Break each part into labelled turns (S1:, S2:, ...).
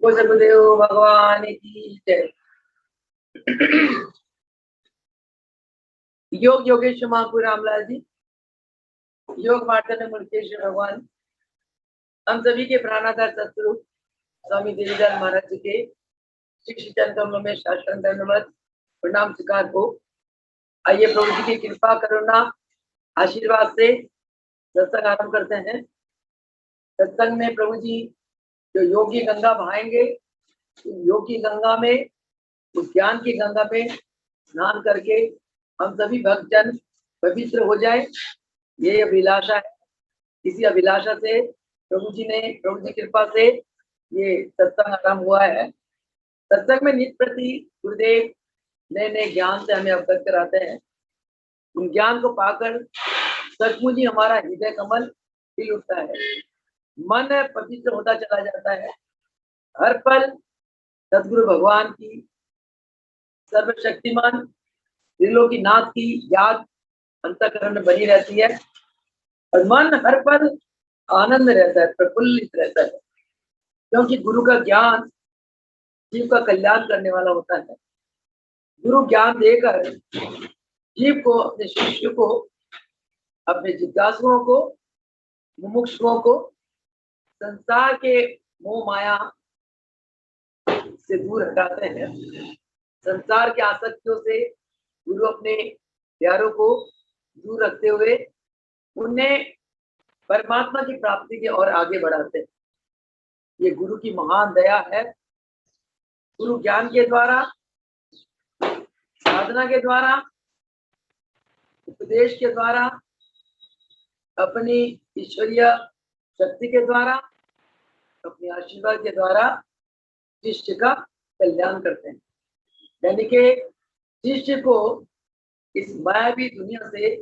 S1: सदगुरुदेव भगवान की जय। योग योगेश्वर महापुर रामलाल जी, योग मार्तंड मुल्केश्वर भगवान, हम सभी के प्राणाधार सतगुरु स्वामी देवीदास महाराज जी के शिक्षी चरण कमलों में शास्त्र धन्यवाद प्रणाम स्वीकार हो। आइए प्रभु जी की कृपा करुणा आशीर्वाद से सत्संग आरंभ करते हैं। सत्संग में प्रभु जी जो योग की गंगा बहाएंगे, योग की गंगा में, उस ज्ञान की गंगा में स्नान करके हम सभी भक्तजन पवित्र हो जाए, ये अभिलाषा है। इसी अभिलाषा से प्रभु जी कृपा से ये सत्संग आरंभ हुआ है। सत्संग में नित्य प्रति गुरुदेव नए नए ज्ञान से हमें अवगत कराते हैं। उन ज्ञान को पाकर सचमुच ही हमारा हृदय कमल खिल उठता है, मन पवित्र होता चला जाता है। हर पल सदगुरु भगवान की सर्वशक्तिमान त्रिलोकीनाथ की याद अंतःकरण में बनी रहती है और मन हर पल आनंद रहता है, प्रफुल्लित रहता है, क्योंकि गुरु का ज्ञान जीव का कल्याण करने वाला होता है। गुरु ज्ञान देकर जीव को, अपने शिष्य को, अपने जिज्ञासुओं को, मुमुक्षुओं को संसार के मोह माया से दूर हटाते हैं। संसार के आसक्तियों से गुरु अपने प्यारों को दूर रखते हुए उन्हें परमात्मा की प्राप्ति की ओर आगे बढ़ाते हैं। ये गुरु की महान दया है। गुरु ज्ञान के द्वारा, साधना के द्वारा, उपदेश के द्वारा, अपनी ईश्वरीय शक्ति के द्वारा, अपने आशीर्वाद के द्वारा शिष्य का कल्याण करते हैं। यानी कि शिष्य को इस मायावी दुनिया से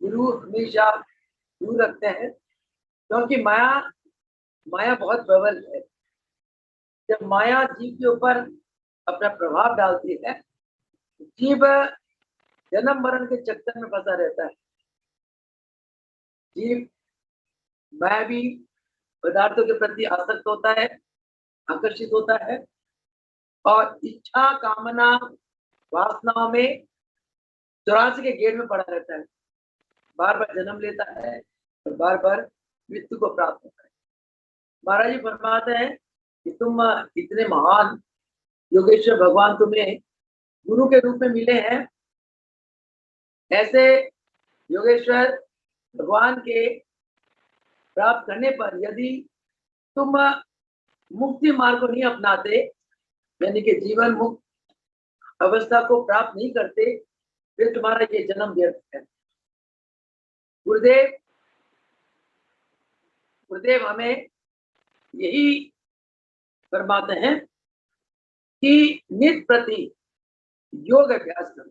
S1: गुरु हमेशा दूर रखते हैं, क्योंकि माया बहुत प्रबल है। जब माया जीव के ऊपर अपना प्रभाव डालती है, जीव जन्म मरण के चक्कर में फंसा रहता है। जीव मायावी पदार्थों के प्रति आसक्त होता है, आकर्षित होता है और इच्छा कामना वासनाओं में 84 के गेड़ में पड़ा रहता है। बार बार जन्म लेता है और बार बार मृत्यु को प्राप्त होता है। महाराज जी फरमाते हैं कि तुम इतने महान योगेश्वर भगवान तुम्हें गुरु के रूप में मिले हैं, ऐसे योगेश्वर भगवान के प्राप्त करने पर यदि तुम मुक्ति मार्ग को नहीं अपनाते, यानी कि जीवन मुक्त अवस्था को प्राप्त नहीं करते, फिर तुम्हारा ये जन्म व्यर्थ है। गुरुदेव हमें यही फरमाते हैं कि नित्य प्रति योग अभ्यास करो,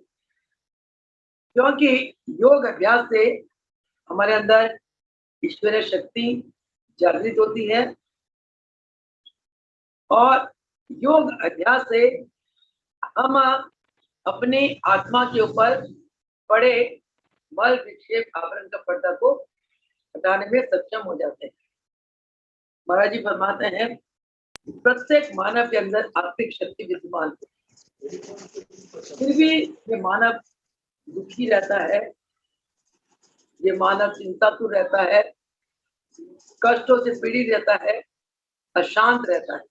S1: क्योंकि योग अभ्यास से हमारे अंदर ईश्वरीय शक्ति जागृत होती है और योग अभ्यास से हम अपनी आत्मा के ऊपर पड़े मल विक्षेप आवरण का पर्दा को हटाने में सक्षम हो जाते हैं। महाराज जी फरमाते हैं प्रत्येक मानव के अंदर आत्मिक शक्ति विद्यमान है, फिर भी ये मानव दुखी रहता है, ये मानव चिंतातुर रहता है, कष्टों से पीड़ित रहता है, अशांत रहता है।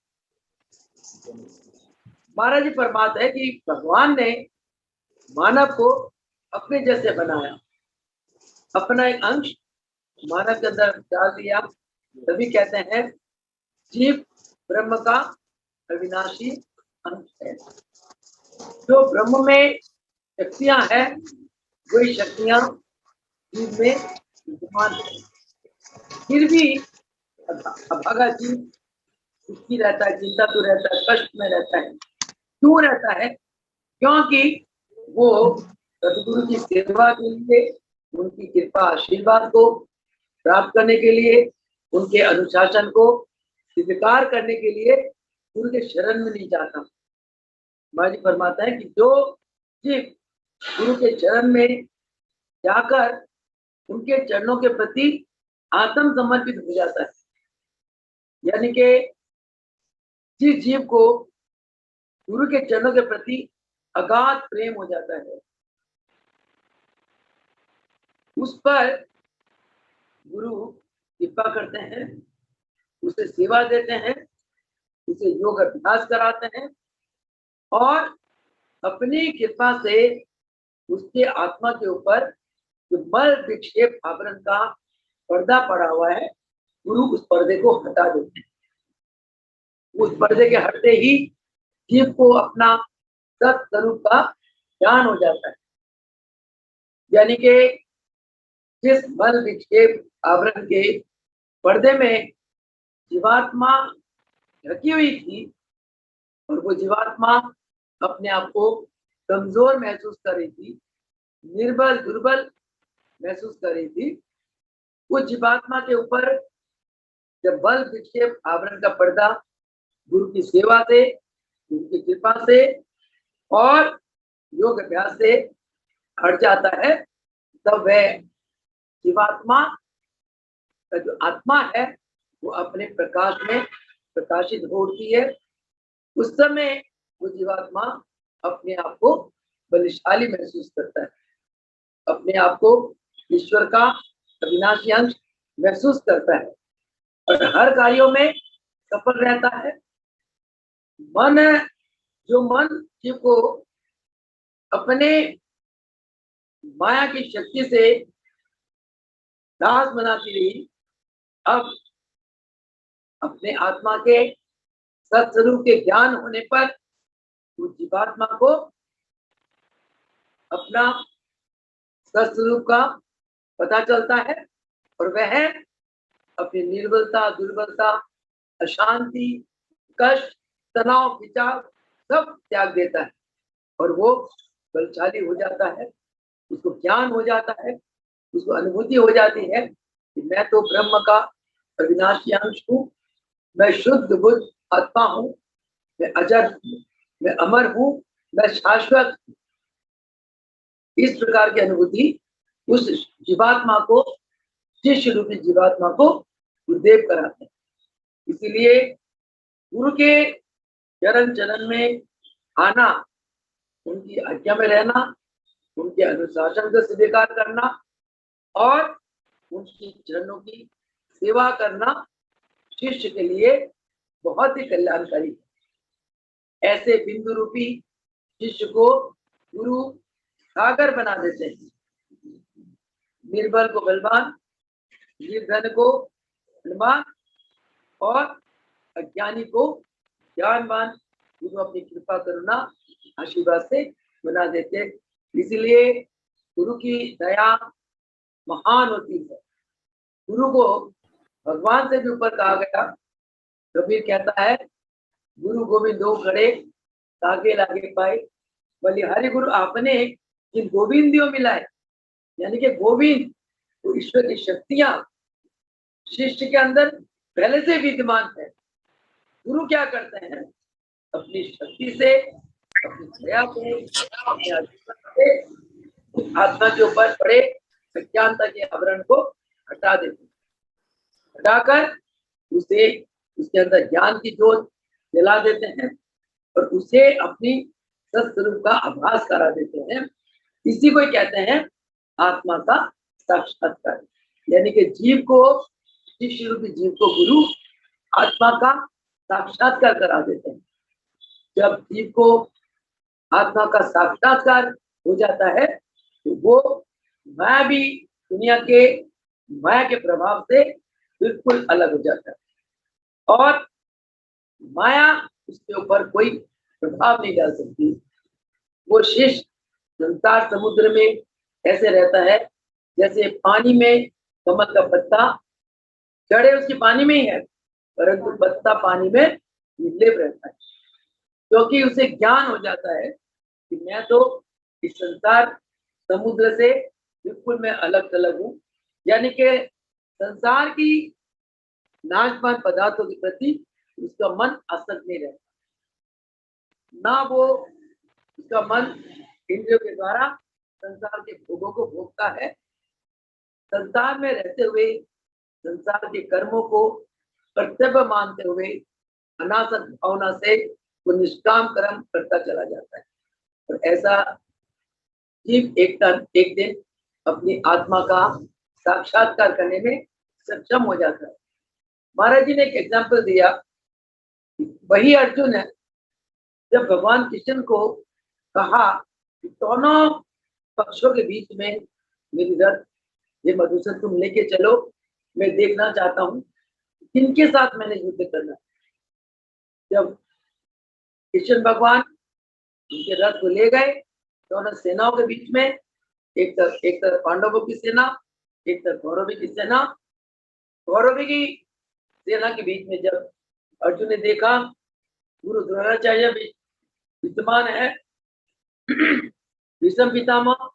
S1: महाराज जी फरमाते हैं कि भगवान ने मानव को अपने जैसे बनाया, अपना एक अंश मानव के अंदर डाल दिया, तभी कहते हैं जीव ब्रह्म का अविनाशी अंश है। जो ब्रह्म में शक्तियां हैं, वही शक्तियां जीव में विद्यमान है। फिर भी अभागा जीव दुखी रहता है, चिंता तो रहता है, कष्ट में रहता है। क्यों रहता है? क्योंकि वो सदगुरु की सेवा के लिए, उनकी कृपा आशीर्वाद को प्राप्त करने के लिए, उनके अनुशासन को स्वीकार करने के लिए गुरु के शरण में नहीं जाता। महाराज जी फरमाता है कि जो जीव गुरु के चरण में जाकर उनके चरणों के प्रति आत्म समर्पित हो जाता है, यानी कि जिस जीव को गुरु के चरणों के प्रति अगाध प्रेम हो जाता है, उस पर गुरु कृपा करते हैं, उसे सेवा देते हैं, उसे योग अभ्यास कराते हैं और अपनी कृपा से उसके आत्मा के ऊपर जो मल विक्षेप आवरण का पर्दा पड़ा हुआ है, गुरु उस पर्दे को हटा देते हैं। उस पर्दे के हटते ही जीव को अपना सत्स्वरूप का ज्ञान हो जाता है। यानी कि जिस मल विक्षेप आवरण के पर्दे में जीवात्मा ढकी हुई थी और वो जीवात्मा अपने आप को कमजोर महसूस कर रही थी, निर्बल दुर्बल महसूस कर रही थी, उस जीवात्मा के ऊपर जब बल विक्षेप आवरण का पर्दा गुरु की सेवा से, गुरु की कृपा से और योग अभ्यास से हट जाता है, तब वह जीवात्मा का जो आत्मा है वो अपने प्रकाश में प्रकाशित होती है। उस समय वो जीवात्मा अपने आप को बलशाली महसूस करता है, अपने आप को ईश्वर का अविनाशी अंश महसूस करता है और हर कार्यों में सफल रहता है। मन, जो मन जीव को अपने माया की शक्ति से दास बनाती रही, अब अपने आत्मा के सत्स्वरूप के ज्ञान होने पर उस जीवात्मा को अपना सत्स्वरूप का पता चलता है और वह अपनी निर्बलता, दुर्बलता, अशांति, कष्ट, तनाव, विचार सब त्याग देता है और वो बलशाली हो जाता है। उसको ज्ञान हो जाता है, उसको अनुभूति हो जाती है कि मैं तो ब्रह्म का अविनाशी अंश हूँ, मैं शुद्ध बुद्ध आत्मा हूँ, मैं अजर हूँ, मैं अमर हूँ, मैं शाश्वत हूँ। इस प्रकार की अनुभूति उस जीवात्मा को, शिष्य रूपी जीवात्मा को गुरुदेव कराते हैं। इसीलिए गुरु के चरण चरण में आना, उनकी आज्ञा में रहना, उनके अनुशासन को स्वीकार करना और उनकी चरणों की सेवा करना शिष्य के लिए बहुत ही कल्याणकारी है। ऐसे बिंदु रूपी शिष्य को गुरु सागर बना देते हैं। निर्बल को बलवान, निर्धन को धनवान और अज्ञानी को ज्ञानवान गुरु अपनी कृपा करुणा आशीर्वाद से बना देते हैं। इसलिए गुरु की दया महान होती है। गुरु को भगवान से भी ऊपर कहा गया। कबीर कहता है, गुरु गोविंद दो खड़े तागे लागे पाए, बलिहारी गुरु आपने जिन गोविंदियों मिलाए, यानी कि गोविंद तो ईश्वर की शक्तियां शिष्य के अंदर पहले से विद्यमान है। गुरु क्या करते हैं, अपनी शक्ति से, अपनी दया से, अपने आशीर्वाद से आत्मा के ऊपर पड़े अज्ञानता के आवरण को हटा देते हैं, हटाकर उसे उसके अंदर ज्ञान की ज्योत जला देते हैं और उसे अपनी सत्स्वरूप का आभास करा देते हैं। इसी को कहते हैं आत्मा का साक्षात्कार। यानी कि जीव को, शिष्य रूपी जीव को गुरु आत्मा का साक्षात्कार करा देते हैं। जब जीव को आत्मा का साक्षात्कार हो जाता है तो वो माया भी दुनिया के माया के प्रभाव से बिल्कुल अलग हो जाता है और माया उसके ऊपर कोई प्रभाव नहीं डाल सकती। वो शिष्य संसार समुद्र में ऐसे रहता है जैसे पानी में कमल का पत्ता, जड़े उसकी पानी में ही है परंतु पत्ता पानी में निर्लेप रहता है, क्योंकि उसे ज्ञान हो जाता है कि मैं तो इस संसार समुद्र से बिल्कुल मैं अलग थलग हूँ। यानी कि संसार की नाशवान पदार्थों के प्रति उसका मन आसक्त नहीं रहता, ना वो उसका मन इंद्रियों के द्वारा संसार के भोगों को भोगता है। संसार में रहते हुए संसार के कर्मों को कर्तव्य मानते हुए अनासक्त भावना से वो निष्काम कर्म करता चला जाता है। और ऐसा जीव एक दिन अपनी आत्मा का साक्षात्कार करने में सक्षम हो जाता है। महाराज जी ने एक एग्जाम्पल दिया, वही अर्जुन है जब भगवान कृष्ण को कहा कि दोनों पक्षों के बीच में मेरी रथ, ये मधुसूदन तुम लेके चलो, मैं देखना चाहता हूँ किनके साथ मैंने युद्ध करना। जब कृष्ण भगवान उनके रथ को ले गए दोनों सेनाओं के बीच में, एक तरफ पांडवों की सेना, एक तरफ कौरवों की सेना। कौरवों की सेना के बीच में जब अर्जुन ने देखा गुरु द्रोणाचार्य विद्यमान है, भीष्म पितामह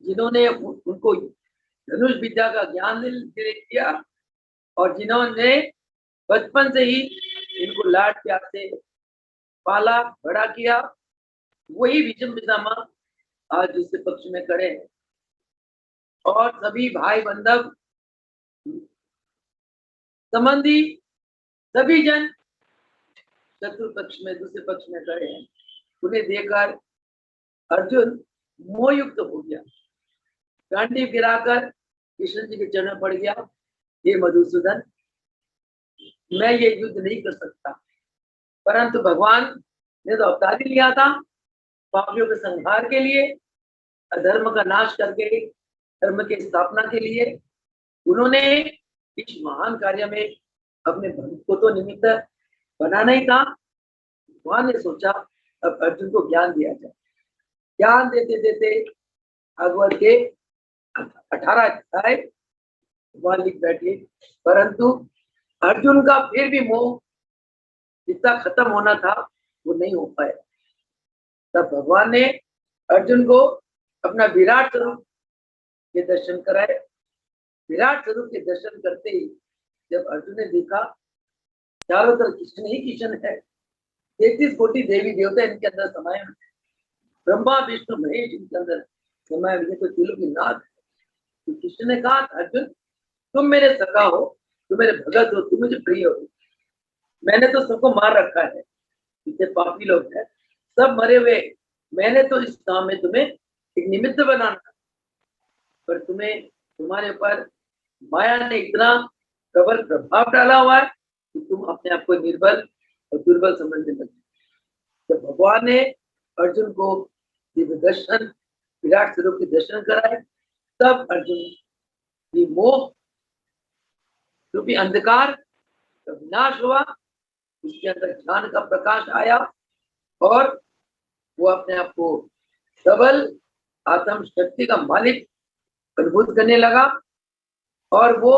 S1: जिन्होंने उनको धनुष विद्या का ज्ञान दिया और जिन्होंने बचपन से ही इनको लाड प्यार से पाला बड़ा किया, वही भीष्म पितामह आज दूसरे पक्ष में खड़े हैं। और सभी भाई बंधव संबंधी सभी जन शत्रु पक्ष में दूसरे पक्ष में खड़े हैं। उन्हें देखकर अर्जुन मोहयुक्त हो गया, गांडी गिराकर कृष्ण जी के चरण में पड़ गया, हे मधुसूदन मैं ये युद्ध नहीं कर सकता, परंतु भगवान ने तो अवतार ही लिया था पापियों के संहार के लिए, अधर्म का नाश करके धर्म की स्थापना के लिए। उन्होंने इस महान कार्य में अपने भक्त को तो निमित्त बनाना ही था। भगवान ने सोचा अब अर्जुन को ज्ञान दिया जाए। ज्ञान देते देते भागवत के 18 अध्याय भगवान लिख बैठे, परंतु अर्जुन का फिर भी मोह जितना खत्म होना था वो नहीं हो पाया। तब भगवान ने अर्जुन को अपना विराट स्वरूप के दर्शन कराए। विराट स्वरूप के दर्शन करते ही जब अर्जुन ने देखा चारों तरफ कृष्ण ही कृष्ण है, 33 कोटि देवी देवता इनके अंदर समाये हुए, ब्रह्मा विष्णु महेश इनके अंदर समाये हुए, तो दिलों की नाथ है। तो कृष्ण ने कहा अर्जुन तुम मेरे सखा हो, तुम मेरे भगत हो, तुम मुझे प्रिय हो, मैंने तो सबको मार रखा है, इतने पापी लोग हैं सब मरे हुए, मैंने तो इस काम में तुम्हें एक निमित्त बनाना, पर तुम्हें तुम्हारे ऊपर माया ने इतना प्रबल प्रभाव डाला हुआ है कि तुम अपने आप को निर्बल और दुर्बल समझने लगे। जब भगवान ने अर्जुन को दिव्य दर्शन विराट स्वरूप के दर्शन कराए, तब अर्जुन की मोह रूपी अंधकार का विनाश हुआ, उसके अंदर ज्ञान का प्रकाश आया और वो अपने आप को सबल आत्म शक्ति का मालिक अनुभूत करने लगा। और वो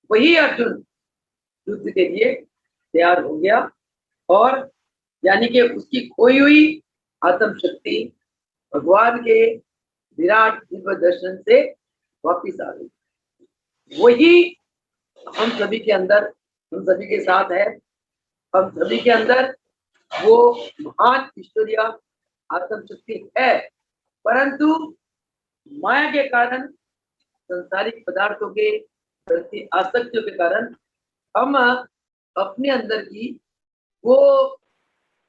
S1: वही अर्जुन युद्ध के लिए तैयार हो गया और यानी कि उसकी खोई हुई आत्म शक्ति भगवान के विराट दिव्य दर्शन से वापिस आ गई। वही हम सभी के अंदर, हम सभी के साथ है। हम सभी के अंदर वो महान ईश्वरीय आत्म शक्ति है, परंतु माया के कारण, संसारिक पदार्थों के प्रति आसक्तियों के कारण हम अपने अंदर की वो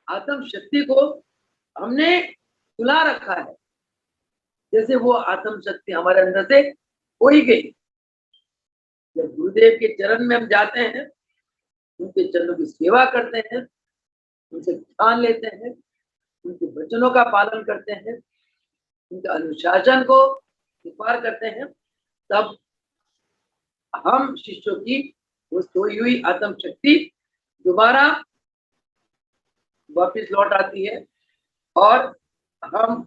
S1: आत्म शक्ति को हमने सुला रखा है। जैसे वो आत्म शक्ति हमारे अंदर से खोई गई। जब गुरुदेव के चरण में हम जाते हैं, उनके चरणों की सेवा करते हैं, उनसे ध्यान लेते हैं, उनके वचनों का पालन करते हैं, उनके अनुशासन को स्वीकार करते हैं, तब हम शिष्यों की वो सोई हुई आत्म शक्ति दोबारा वापिस लौट आती है और हम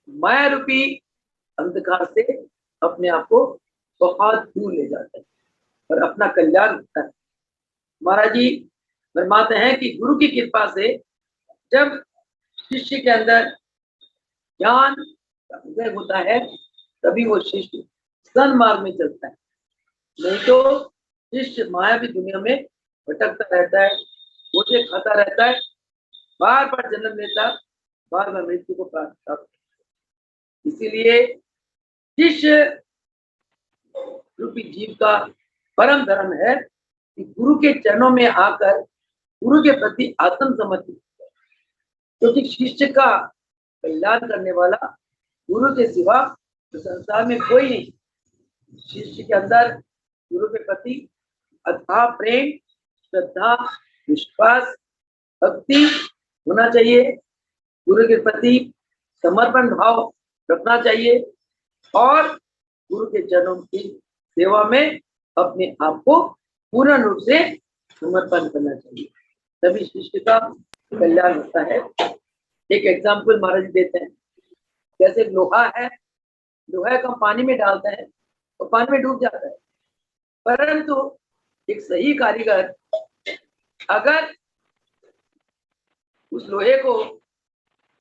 S1: माया रूपी अंधकार से अपने आप को बहुत दूर ले जाते हैं और अपना कल्याण होता है। महाराज जी फरमाते हैं कि गुरु की कृपा से जब शिष्य के अंदर ज्ञान का उदय होता है, तभी वो शिष्य सन्मार्ग में चलता है, नहीं तो शिष्य मायावी दुनिया में भटकता रहता है, मुझे खाता रहता है, बार बार जन्म लेता, बार बार मृत्यु को प्राप्त करता। इसीलिए शिष्य रूपी जीव का परम धर्म है कि गुरु के चरणों में आकर गुरु के प्रति आत्म समर्पित, क्योंकि शिष्य का कल्याण करने वाला गुरु के सिवा तो संसार में कोई नहीं। शिष्य के अंदर गुरु के प्रति अथाह प्रेम, श्रद्धा, विश्वास, भक्ति होना चाहिए। गुरु के प्रति समर्पण भाव रखना चाहिए और गुरु के चरणों की सेवा में अपने आप को पूर्ण रूप से समर्पण करना चाहिए, तभी शिष्य का कल्याण होता है। एक एग्जाम्पल महाराज जी देते हैं, जैसे लोहा है, लोहा को हम पानी में डालते हैं तो पानी में डूब जाता है, परंतु एक सही कारीगर अगर उस लोहे को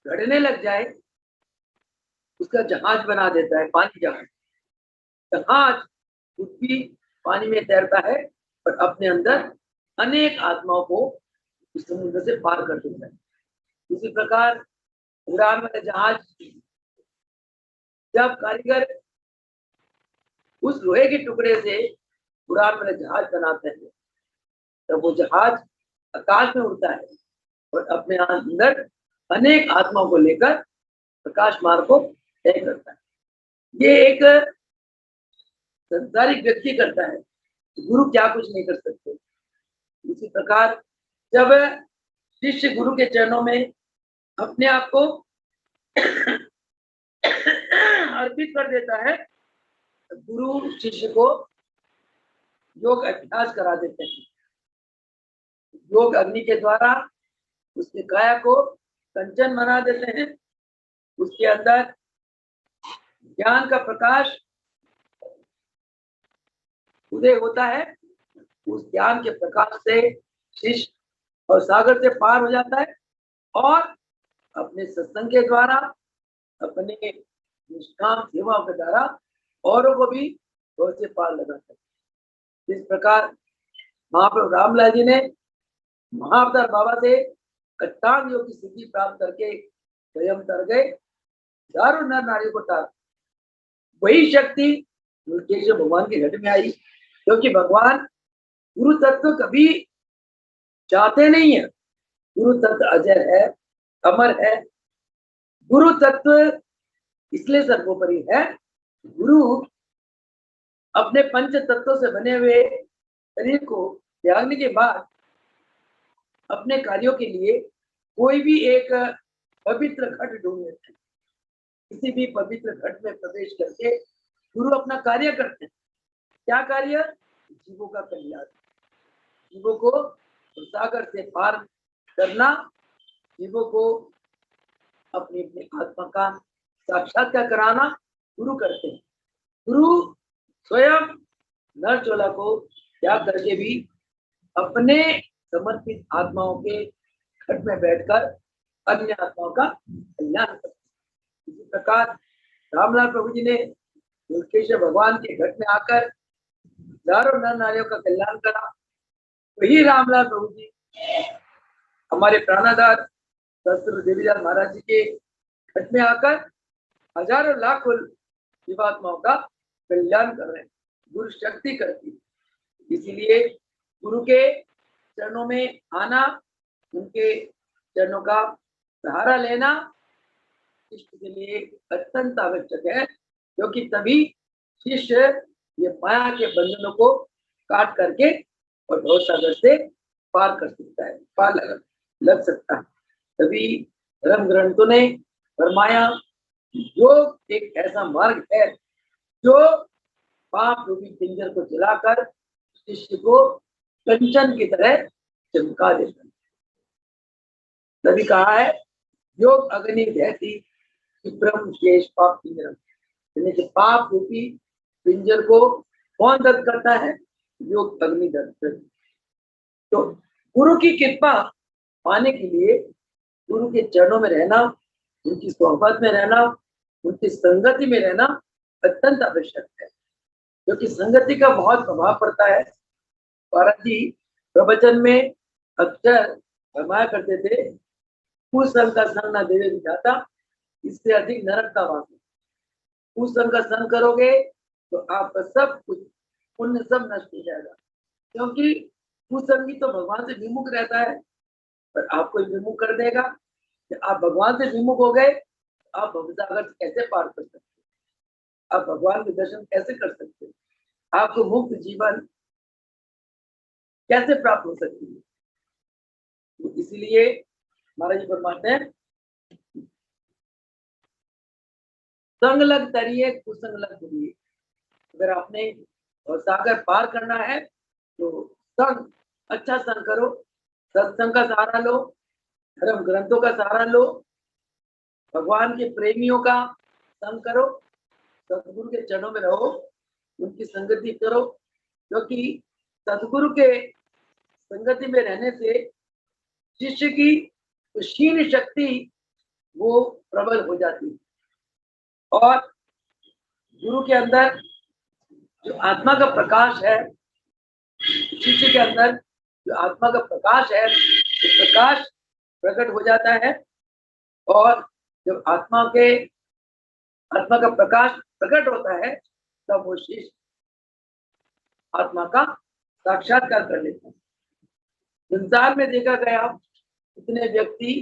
S1: गढ़ने लग जाए, उसका जहाज बना देता है, पानी जहाज। जहाज खुद भी पानी में तैरता है और अपने अंदर अनेक आत्माओं को इस समुद्र से पार कर देता है। इसी प्रकार उड़ान वाले जहाज, जब कारीगर उस लोहे के टुकड़े से उड़ान वाले जहाज बनाते हैं, तब वो जहाज आकाश में उड़ता है और अपने अंदर अनेक आत्माओं को लेकर प्रकाश मार्ग को तय करता है। ये एक संसारिक व्यक्ति करता है, गुरु क्या कुछ नहीं कर सकते। इसी प्रकार जब शिष्य गुरु के चरणों में अपने आप को अर्पित कर देता है, गुरु शिष्य को योग अभ्यास करा देते हैं। योग अग्नि के द्वारा उसके काया को कंचन बना देते हैं, उसके अंदर ज्ञान का प्रकाश उदय होता है। उस ज्ञान के प्रकाश से शिष्य और सागर से पार हो जाता है और अपने सत्संग के द्वारा, अपने निष्काम सेवा के द्वारा औरों को भी और से पार लगाता है। इस प्रकार महाप्रभु रामलाल जी ने महाअवतार बाबा से अष्टांग योग की सिद्धि प्राप्त करके स्वयं तर गए, हजारों नर नारियों को तार। वही शक्ति केशव भगवान के घट में आई, क्योंकि भगवान गुरु तत्व कभी चाहते नहीं है। गुरु तत्व अजर है, अमर है। गुरु तत्व इसलिए सर्वोपरि है, गुरु अपने पंच तत्वों से बने हुए शरीर को त्यागने के बाद अपने कार्यों के लिए कोई भी एक पवित्र घट ढूंढ लेते हैं। किसी भी पवित्र घट में प्रवेश करके गुरु अपना कार्य करते हैं। क्या कार्य? जीवों का कल्याण, जीवों को सागर से पार करना, जीवों को अपनी अपनी आत्मा का साक्षात्कार कराना गुरु करते हैं। गुरु स्वयं नर चोला को त्याग करके भी अपने समर्पित आत्माओं के घट में बैठकर अन्य आत्माओं का कल्याण करते हैं। इसी प्रकार रामलाल प्रभु जी ने केशव भगवान के घट में आकर हजारों नर नारियों का कल्याण करा। वही रामलाल प्रभु जी हमारे प्राणाधार सतगुरु देवीलाल महाराज जी के घट में आकर हजारों लाखों जीवात्माओं का कल्याण कर रहे हैं। गुरु शक्ति करती है, इसीलिए गुरु के चरणों में आना, उनके चरणों का सहारा लेना शिष्य के लिए अत्यंत आवश्यक है, क्योंकि तभी शिष्य ये माया के बंधनों को काट करके और भव सागर से पार कर सकता है, पार लग सकता है। तभी धर्म ग्रंथों ने फरमाया, योग एक ऐसा मार्ग है जो पाप रूपी पिंजर को जलाकर शिष्य को कंचन की तरह चमका देता है। तभी कहा है, योग अग्नि दहती विप्रम शेष पाप पिंजरम, यानी कि पाप रूपी पिंजर को कौन दग्ध करता है? योग अग्नि दग्ध करता है। तो गुरु की कृपा पाने के लिए गुरु के चरणों में रहना, उनकी सोहबत में रहना, उनकी संगति में रहना अत्यंत आवश्यक है, क्योंकि संगति का बहुत प्रभाव पड़ता है। महाराज जी प्रवचन में अक्सर फरमाया करते थे, कुसंग का संग न देवे विधाता, इससे अधिक नरक का वास है। कुसंग का संग करोगे तो आपका सब कुछ पुण्य सब नष्ट हो जाएगा, क्योंकि कुसंगी तो भगवान से विमुख रहता है, पर आपको विमुख कर देगा कि आप भगवान से विमुख हो गए, आप भवसागर कैसे पार कर सकते हैं, आप भगवान के दर्शन कैसे कर सकते हैं, आपको मुक्त जीवन कैसे प्राप्त हो सकती है। तो इसीलिए महाराज जी फरमाते हैं, संग लग तरिए कुसंग लग करिए। अगर आपने सागर पार करना है तो संग, अच्छा संग करो, सत्संग का सहारा लो, धर्म ग्रंथों का सहारा लो, भगवान के प्रेमियों का संग करो, सदगुरु के चरणों में रहो, उनकी संगति करो, क्योंकि सदगुरु के संगति में रहने से शिष्य की क्षीण शक्ति वो प्रबल हो जाती है और गुरु के अंदर जो आत्मा का प्रकाश है, शिष्य के अंदर जो आत्मा का प्रकाश है, वो प्रकाश प्रकट हो जाता है और जब आत्मा का प्रकाश प्रकट होता है तब वो शिष्य आत्मा का साक्षात्कार कर लेता है। संसार में देखा गया इतने व्यक्ति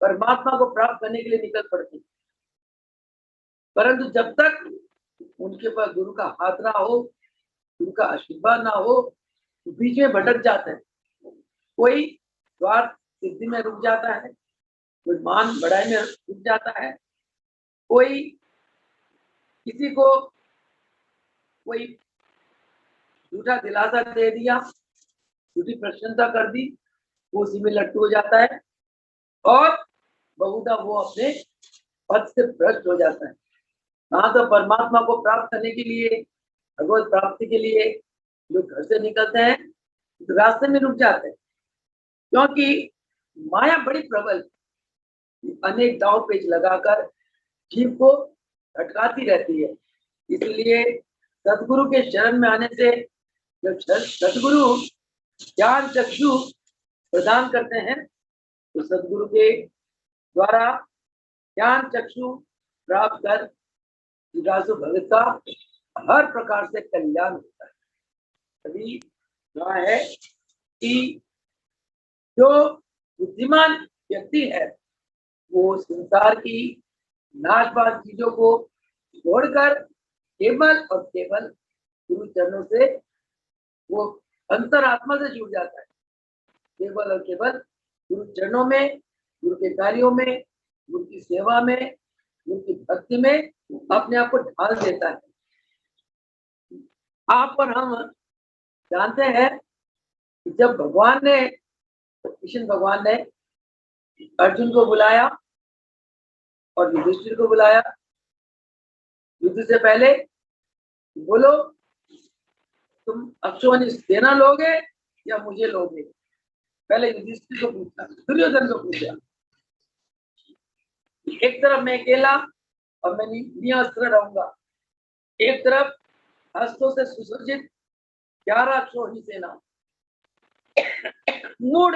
S1: परमात्मा को प्राप्त करने के लिए निकल पड़ते हैं, परंतु जब तक उनके पास गुरु का हाथ ना हो, गुरु का आशीर्वाद ना हो, तो बीच में भटक जाते हैं। कोई स्वार्थ सिद्धि में रुक जाता है, कोई मान बढ़ाई में रुक जाता है, कोई किसी को कोई झूठा दिलासा दे दिया, झूठी प्रशंसा कर दी, वो उसी में लट्टू हो जाता है और बहुधा वो अपने पद से भ्रष्ट हो जाता है। कहाँ तो परमात्मा को प्राप्त करने के लिए, भगवत प्राप्ति के लिए लोग घर से निकलते हैं तो रास्ते में रुक जाते हैं, क्योंकि माया बड़ी प्रबल, अनेक दाव पेच लगाकर जीव को भटकाती रहती है। इसलिए सदगुरु के शरण में आने से, जब सदगुरु ज्ञान चक्षु प्रदान करते हैं तो सदगुरु के द्वारा ज्ञान चक्षु प्राप्त कर जिज्ञासु भगत का हर प्रकार से कल्याण होता है। अभी कहा है कि जो बुद्धिमान व्यक्ति है वो संसार की नाशवान चीजों को छोड़कर केवल और केवल गुरु चरणों से वो अंतरात्मा से जुड़ जाता है। केवल और केवल गुरु चरणों में, गुरु के कार्यों में, गुरु की सेवा में, गुरु की भक्ति में अपने आप को ढाल देता है। आप और हम जानते हैं कि जब भगवान ने, कृष्ण भगवान ने अर्जुन को बुलाया और युधिष्ठिर को बुलाया, युद्ध से पहले बोलो तुम अक्षौहिणी सेना लोगे या मुझे लोगे। पहले युधिष्ठिर को पूछा, दुर्योधन को पूछा। एक तरफ मैं अकेला और मैं निअस्त्र रहूंगा, एक तरफ हस्तों से सुसज्जित 11 अक्षौहिणी सेना। मूड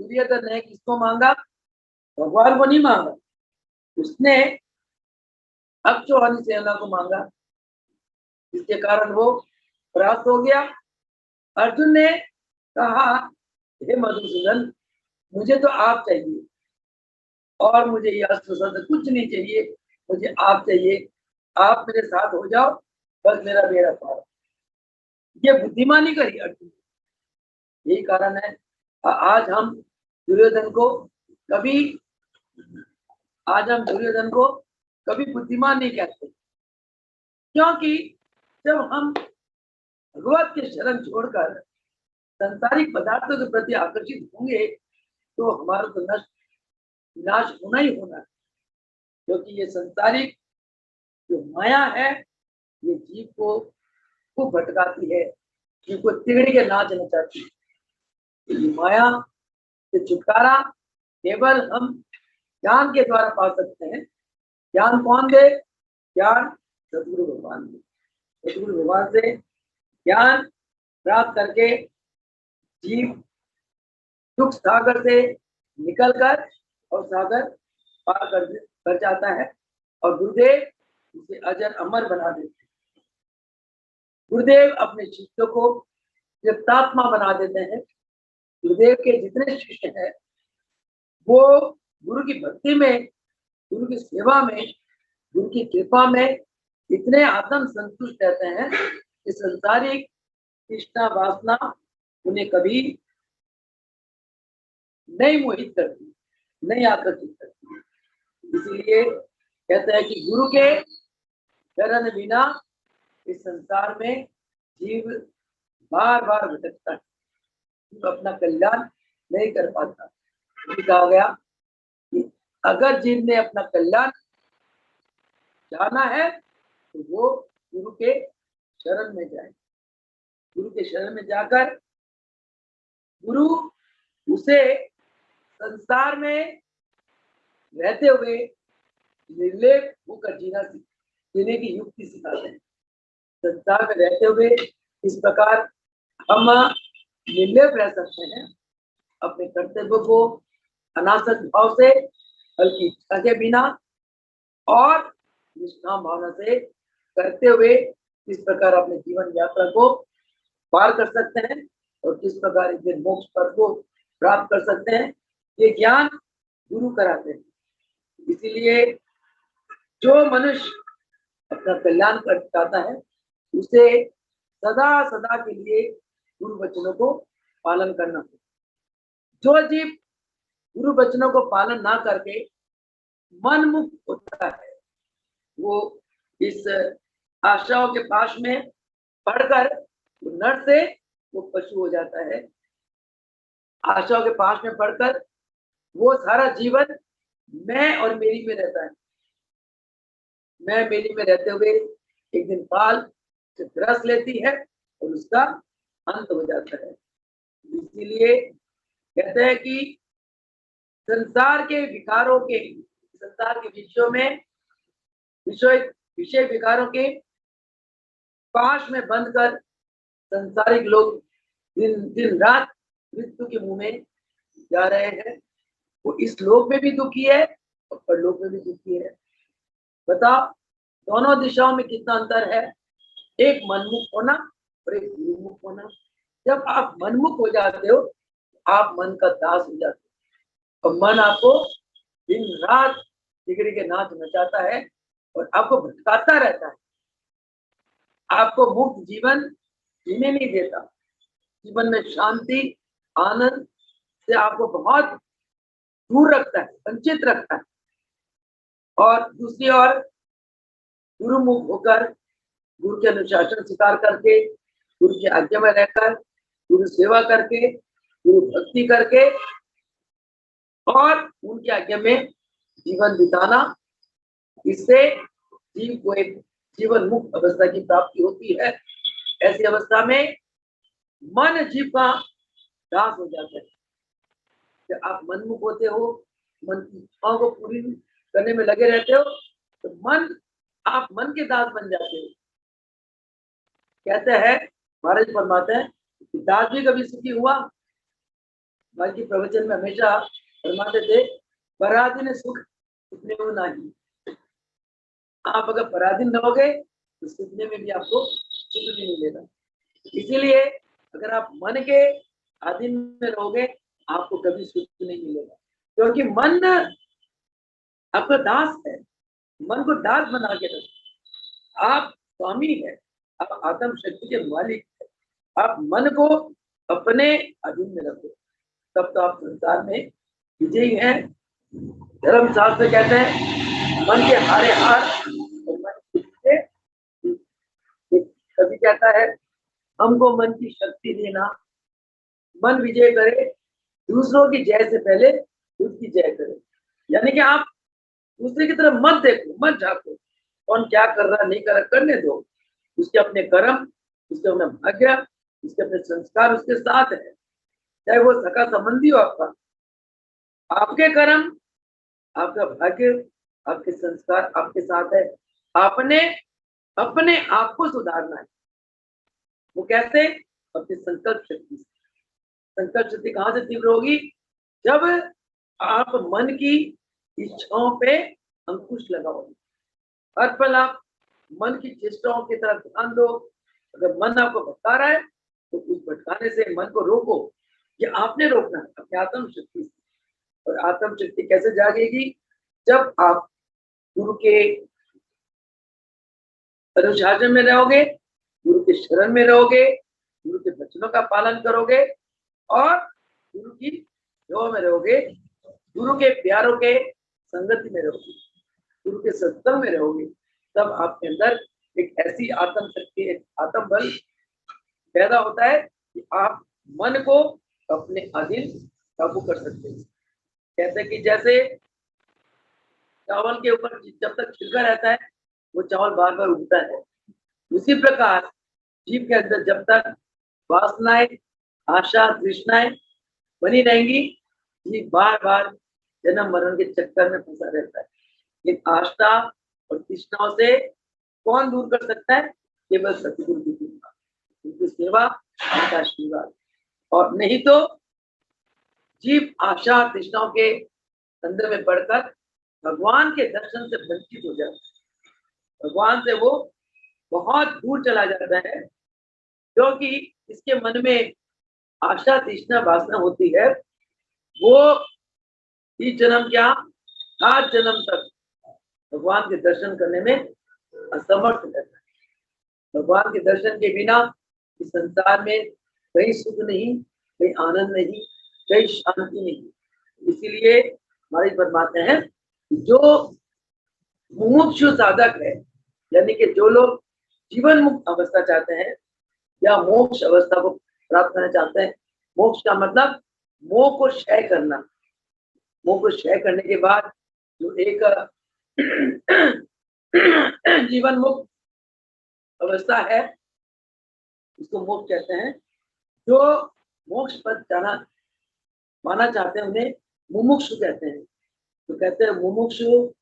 S1: दुर्योधन ने किसको मांगा? भगवान को नहीं मांगा, उसने अक्षौहिणी सेना को मांगा, जिसके कारण वो परास्त हो गया। अर्जुन ने कहा, हे मधुसूदन, मुझे तो आप चाहिए और मुझे ये अस्त्र शस्त्र कुछ नहीं चाहिए, मुझे आप चाहिए, आप मेरे साथ हो जाओ, बस मेरा बेड़ा पार। ये बुद्धिमानी करी अर्जुन, यही कारण है आज हम दुर्योधन को कभी बुद्धिमान नहीं कहते, क्योंकि जब हम भगवत के शरण छोड़कर संसारिक पदार्थों के प्रति आकर्षित होंगे तो हमारा तो विनाश होना ही होना है। क्योंकि ये संसारिक जो माया है ये जीव को खूब भटकाती है, जीव को तिगड़ी के नाच नचाती है। ये माया से छुटकारा केवल हम ज्ञान के द्वारा पा सकते हैं। ज्ञान कौन दे? ज्ञान सदगुरु भगवान दे। सदगुरु भगवान से ज्ञान प्राप्त करके जीव दुख सागर से निकलकर और सागर पार कर जाता है और गुरुदेव उसे अजर अमर बना देते हैं। गुरुदेव अपने शिष्यों को जब तात्मा बना देते हैं गुरुदेव के जितने शिष्य हैं वो गुरु की भक्ति में, गुरु की सेवा में, गुरु की कृपा में इतने आत्म संतुष्ट रहते हैं कि संसारिक तृष्णा वासना उन्हें कभी नहीं मोहित करती, नहीं आकर्षित करती। इसीलिए कहते हैं कि गुरु के शरण बिना इस संसार में जीव बार बार भटकता है, जीव अपना कल्याण नहीं कर पाता। कहा गया कि अगर जीव ने अपना कल्याण जाना है तो वो गुरु के शरण में जाए। गुरु के शरण में जाकर गुरु उसे संसार में रहते हुए निर्लेप होकर जीने की युक्ति सिखाते हैं। संसार में रहते हुए इस प्रकार हम निर्लेप रह सकते हैं, अपने कर्तव्य को अनासक्त भाव से, बल्कि इच्छा के बिना और निष्काम भावना से करते हुए किस प्रकार अपने जीवन यात्रा को पार कर सकते हैं और किस प्रकार इसे मोक्ष पद को प्राप्त कर सकते हैं, ये ज्ञान गुरु कराते हैं। इसीलिए जो मनुष्य अपना कल्याण कर चाहता है उसे सदा सदा के लिए गुरु वचनों को पालन करना है। जो जीव गुरु वचनों को पालन ना करके मन मुक्त होता है, वो इस आशाओं के पास में पढ़कर वो नर से वो पशु हो जाता है। आशाओं के पास में पढ़कर वो सारा जीवन मैं और मेरी में रहता है। मैं मेरी में रहते हुए एक दिन काल से ग्रस लेती है और उसका अंत हो जाता है। इसीलिए कहते हैं कि संसार के विकारों के, संसार के विषयों में विषय विकारों के पाश में बंद कर संसारिक लोग दिन रात मृत्यु के मुंह में जा रहे हैं। वो इस लोक में भी दुखी है और परलोक में भी दुखी है। बताओ दोनों दिशाओं में कितना अंतर है, एक मनमुख होना और एक गुरुमुख होना। जब आप मनमुख हो जाते हो आप मन का दास हो जाते हो और मन आपको दिन रात बिगड़ी के नाच नचाता है और आपको भटकाता रहता है, आपको मुक्त जीवन जीने नहीं देता। जीवन में शांति आनंद से आपको बहुत दूर रखता है, वंचित रखता है। और दूसरी ओर गुरुमुख होकर गुरु के अनुशासन स्वीकार करके, गुरु की आज्ञा में रहकर, गुरु सेवा करके, गुरु भक्ति करके और उनकी आज्ञा में जीवन बिताना, इससे जीव को एक जीवन मुक्त अवस्था की प्राप्ति होती है। ऐसी अवस्था में मन जीव का दास हो जाता है। जब आप मनमुख होते हो, मन की इच्छाओं को पूरी करने में लगे रहते हो, तो आप मन के दास बन जाते हो। कहते हैं महाराज फरमाते हैं कि दास भी कभी सुखी हुआ। महाराज की प्रवचन में हमेशा फरमाते थे पराधीन सुख सुखने में नहीं। आप अगर पराधीन रहोगे तो सुखने में भी आपको सुख नहीं मिलेगा। इसीलिए अगर आप मन के अधीन में रहोगे आपको कभी सुख नहीं मिलेगा, क्योंकि मन आपका दास है। मन को दास बना के रखो। आप स्वामी है, आप आत्म शक्ति के मालिक है। आप मन को अपने अधीन में रखो, तब तो आप संसार में विजयी हैं। धर्म शास्त्र कहते हैं मन के हारे हार और मन के कभी कहता है हमको मन की शक्ति देना, मन विजय करे, दूसरों की जय से पहले खुद की जय करे। यानी कि आप दूसरे की तरफ मत देखो, मत झांको, कौन क्या कर रहा नहीं कर रहा, करने दो। उसके अपने कर्म, उसके अपने भाग्य, उसके अपने संस्कार उसके साथ है। चाहे वो सका संबंधी हो आपका, आपके कर्म, आपका भाग्य, आपके संस्कार आपके साथ है। आपने अपने आप को सुधारना है। वो कैसे? अपनी संकल्प शक्ति से। संकल्प शक्ति कहाँ से तीव्र होगी? जब आप मन की इच्छाओं पे अंकुश लगाओगे। हर पल आप मन की चेष्टाओं की तरफ ध्यान दो। अगर मन आपको भटका रहा है तो उस भटकाने से मन को रोको। ये आपने रोकना है अपनी आत्म शक्ति से। और आत्म शक्ति कैसे जागेगी? जब आप गुरु के अनुशासन में रहोगे, गुरु के शरण में रहोगे, गुरु के वचनों का पालन करोगे और गुरु की सेवा में रहोगे, गुरु के प्यारों के संगति में रहोगे, गुरु के सत्संग में रहोगे, तब आपके अंदर एक ऐसी आत्म शक्ति, एक आत्म बल पैदा होता है कि आप मन को अपने अधीन काबू कर सकते हैं। कहते हैं कि जैसे चावल के ऊपर जब तक छिलका रहता है वो चावल बार बार उगता है, उसी प्रकार जीव के अंदर जब तक वासनाएं, आशा, तृष्णाएं बनी रहेंगी, जीव बार बार जन्म मरण के चक्कर में फंसा रहता है। लेकिन आशा और तृष्णाओं से कौन दूर कर सकता है? केवल सतगुरु की कृपा, उनकी सेवा, उनका आशीर्वाद। और नहीं तो जीव आशा तृष्णाओं के अंदर में पड़कर भगवान के दर्शन से वंचित हो जाता है, भगवान से वो बहुत दूर चला जाता है, क्योंकि इसके मन में आशा तृष्णा वासना होती है। वो इस जन्म क्या 7 जन्म तक भगवान के दर्शन करने में असमर्थ रहता है। भगवान के दर्शन के बिना इस संसार में कहीं सुख नहीं, कहीं आनंद नहीं, कहीं शांति नहीं। इसीलिए हमारे परमात्मा है जो मुमुक्षु साधक है, यानी कि जो लोग जीवन मुक्त अवस्था चाहते हैं या मोक्ष अवस्था को प्राप्त करना चाहते हैं। मोक्ष का मतलब मोह को क्षय करना। मोह को क्षय करने के बाद जो एक जीवन मुक्त अवस्था है उसको मोक्ष कहते हैं। जो मोक्ष पद जाना माना चाहते हैं उन्हें मुमुक्षु कहते हैं। तो कहते हैं मुमुक्षु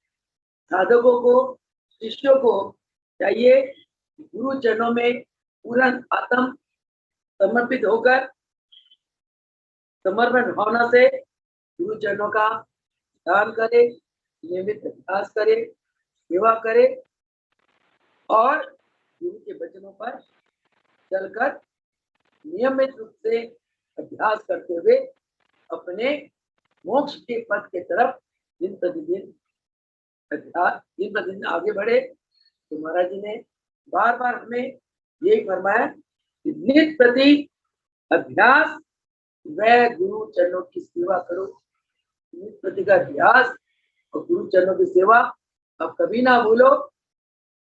S1: साधकों को, शिष्यों को चाहिए गुरु चरणों में पूर्ण आत्म समर्पित होकर समर्पण भावना से गुरु चरणों का ध्यान करे, नियमित अभ्यास करे, सेवा करे और गुरु के वचनों पर चलकर नियमित रूप से अभ्यास करते हुए अपने मोक्ष के पथ के तरफ दिन प्रतिदिन आगे बढ़े। तो महाराज जी ने बार बार हमें यही फरमाया कि नित प्रति अभ्यास व गुरु चरणों की सेवा करो। नित प्रति का अभ्यास और गुरु चरणों की सेवा आप कभी ना भूलो।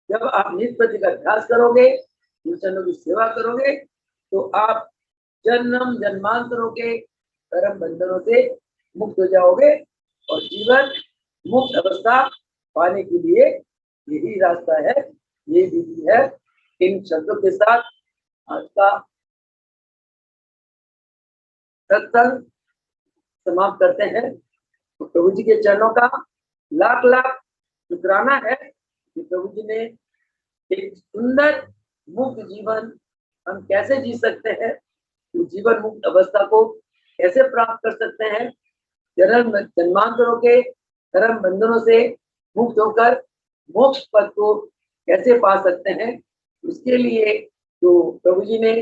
S1: जब आप नित प्रति का अभ्यास करोगे, गुरु चरणों की सेवा करोगे, तो आप जन्म जन्मांतरों के कर्म बंधनों से मुक्त हो जाओगे और जीवन मुक्त अवस्था पाने के लिए यही रास्ता है, यही विधि है। इन शब्दों के साथ आज का सत्संग समाप्त करते हैं। तो प्रभु जी के चरणों का लाख लाख शुक्राना है कि प्रभु जी ने एक सुंदर मुक्त जीवन हम कैसे जी सकते हैं, तो जीवन मुक्त अवस्था को कैसे प्राप्त कर सकते हैं, जन्म जन्मांतरों के कर्म बंधनों से मुक्त होकर मोक्ष पद को कैसे पा सकते हैं, उसके लिए जो प्रभु जी ने,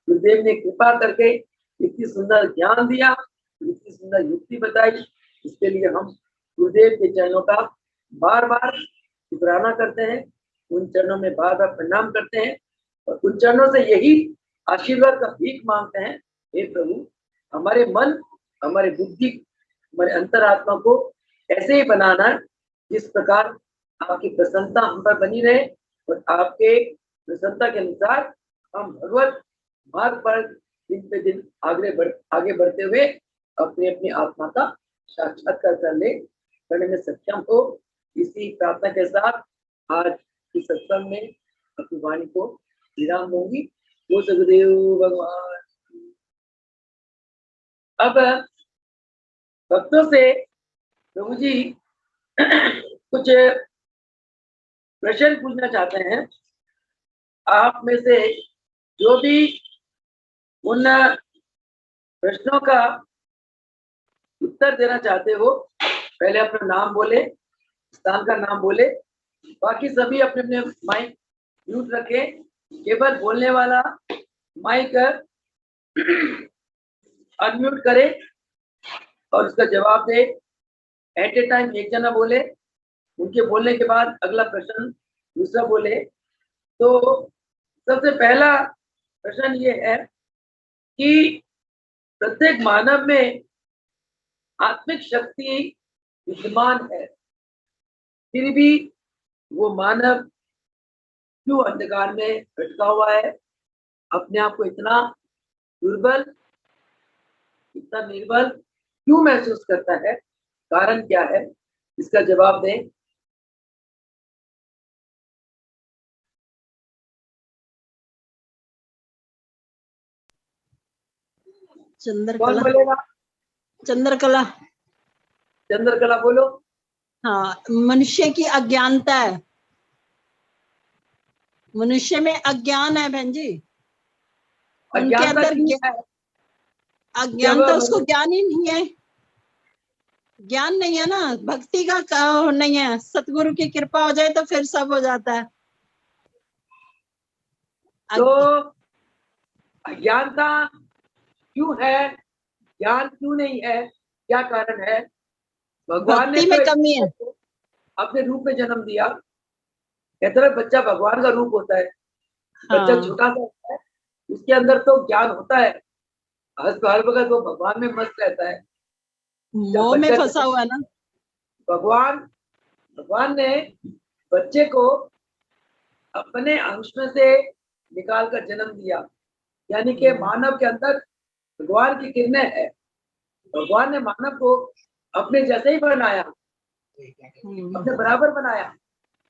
S1: गुरुदेव ने कृपा करके इतनी सुंदर ज्ञान दिया, इतनी सुंदर युक्ति बताई, इसके लिए हम गुरुदेव के चरणों का बार बार शुक्राना करते हैं, उन चरणों में बार बार प्रणाम करते हैं और उन चरणों से यही आशीर्वाद का भीख मांगते हैं, हे प्रभु हमारे मन, हमारे बुद्धि, हमारे अंतरात्मा को ऐसे ही बनाना जिस प्रकार आपकी प्रसन्नता हम पर बनी रहे और आपके प्रसन्नता के अनुसार हम भगवत मार्ग पर दिन पे दिन आगे बढ़ते हुए अपनी अपनी आत्मा का साक्षात्कार करने में सक्षम हो। इसी प्रार्थना के साथ आज इस सत्संग में अपनी वाणी को विराम दूंगी। वो सदगुरुदेव भगवान। अब भक्तों से प्रभु जी कुछ प्रश्न पूछना चाहते हैं। आप में से जो भी उन प्रश्नों का उत्तर देना चाहते हो, पहले अपना नाम बोले, स्थान का नाम बोले, बाकी सभी अपने अपने माइक म्यूट रखें। केवल बोलने वाला माइक अनम्यूट करे और उसका जवाब दे। एट ए टाइम एक जना बोले, उनके बोलने के बाद अगला प्रश्न दूसरा बोले। तो सबसे पहला प्रश्न ये है कि प्रत्येक मानव में आत्मिक शक्ति विद्यमान है, फिर भी वो मानव क्यों अंधकार में भटका हुआ है, अपने आप को इतना दुर्बल, इतना निर्बल क्यों महसूस करता है, कारण क्या है, इसका जवाब दें। कौन
S2: चंद्रकला।
S1: बोलेगा?
S2: चंद्रकला।
S1: चंद्रकला बोलो।
S2: हाँ, मनुष्य की अज्ञानता है। मनुष्य में अज्ञान है बहन जी। उनके
S1: अज्ञानता
S2: अंदर
S1: क्या है?
S2: अज्ञानता, उसको ज्ञान ही नहीं है। ज्ञान नहीं है ना, भक्ति का नहीं है। सतगुरु की कृपा हो जाए तो फिर सब हो जाता है।
S1: तो अज्ञानता क्यों है, ज्ञान क्यों नहीं है, क्या कारण है? भगवान ने
S2: भक्ति
S1: तो
S2: में कमी है।
S1: अपने रूप में जन्म दिया। कहते हैं बच्चा भगवान का रूप होता है। बच्चा
S2: हाँ,
S1: छोटा सा होता है, उसके अंदर तो ज्ञान होता है, हर वक्त वो भगवान में मस्त रहता है। जब
S2: मोह में
S1: बच्चा
S2: फंसा हुआ है ना।
S1: भगवान भगवान ने बच्चे को अपने अंश में से निकाल कर जन्म दिया, यानी कि मानव के अंदर भगवान की किरणें है। भगवान ने मानव को अपने जैसे ही बनाया, अपने बराबर बनाया,